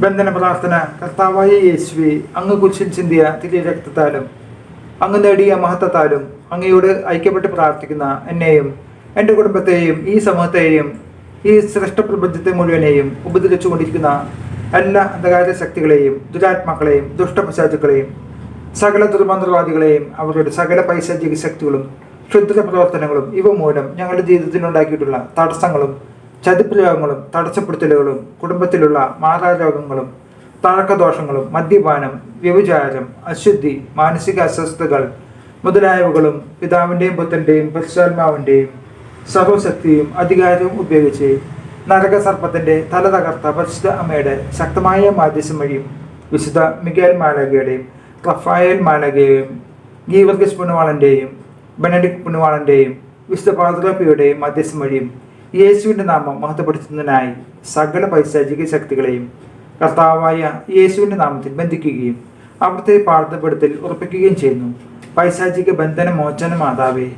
ബന്ധന പ്രാർത്ഥന. കർത്താവായ യേശുവേ, അങ്ങ് കുരിശിൽ ചിന്തിയ തിരു രക്തത്താലും അങ്ങ് നേടിയ മഹത്വത്താലും അങ്ങയോട് ഐക്യപ്പെട്ട് പ്രാർത്ഥിക്കുന്ന എന്നെയും എൻ്റെ കുടുംബത്തെയും ഈ സമൂഹത്തെയും ഈ സൃഷ്ടപ്രപഞ്ചത്തെ മുഴുവനെയും ഉപദ്രവിച്ചുകൊണ്ടിരിക്കുന്ന എല്ലാ അന്ധകാര ശക്തികളെയും ദുരാത്മാക്കളെയും ദുഷ്ടപിശാചുക്കളെയും സകല ദുർമന്ത്രവാദികളെയും അവരുടെ സകല പൈശാചിക ശക്തികളും ക്ഷുദ്ര പ്രവർത്തനങ്ങളും ഇവ മൂലം ഞങ്ങളുടെ ജീവിതത്തിനുണ്ടാക്കിയിട്ടുള്ള തടസ്സങ്ങളും ചതിപ്രയോഗങ്ങളും തടസ്സപ്പെടുത്തലുകളും കുടുംബത്തിലുള്ള മാറാരോഗങ്ങളും തഴക്കദോഷങ്ങളും മദ്യപാനം വ്യഭിചാരം അശുദ്ധി മാനസിക അസ്വസ്ഥതകൾ മുതലായവകളും പിതാവിൻ്റെയും പുത്രൻ്റെയും പരിശുദ്ധാത്മാവിൻ്റെയും സർവശക്തിയും അധികാരവും ഉപയോഗിച്ച് നരകസർപ്പത്തിൻ്റെ തല തകർത്ത പരിശുദ്ധ അമ്മയുടെ ശക്തമായ മാധ്യസം വഴിയും വിശുദ്ധ മിഗേൽ മാലാഖയുടെയും റഫായേൽ മാലാഖയുടെയും ഗീവർഗീസ് പുണ്യവാളൻ്റെയും ബെനഡിക്ട് പുണ്യവാളൻ്റെയും വിശുദ്ധ പാദ്രോപ്പിയുടെയും മധ്യസ്ഥം വഴിയും യേശുവിൻ്റെ നാമം മഹത്വപ്പെടുത്തുന്നതിനായി സകല പൈശാചിക ശക്തികളെയും കർത്താവായ യേശുവിൻ്റെ നാമത്തിൽ ബന്ധിക്കുകയും അവിടുത്തെ പാർദ്ധപ്പെടുത്തൽ ഉറപ്പിക്കുകയും ചെയ്യുന്നു. പൈശാചിക ബന്ധന മോചന മാതാവേ,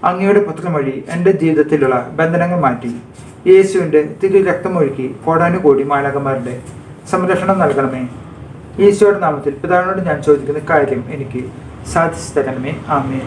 അങ്ങയുടെ പുത്രൻ വഴി എൻ്റെ ജീവിതത്തിലുള്ള ബന്ധനങ്ങൾ മാറ്റി യേശുവിൻ്റെ തിരു രക്തമൊഴുക്കി കോടാനുകോടി മാലാഖമാരുടെ സംരക്ഷണം നൽകണമേ. ഈശോയുടെ നാമത്തിൽ പിതാവിനോട് ഞാൻ ചോദിക്കുന്ന കാര്യം എനിക്ക് സാധിച്ചു തരണമേ. ആമേൻ.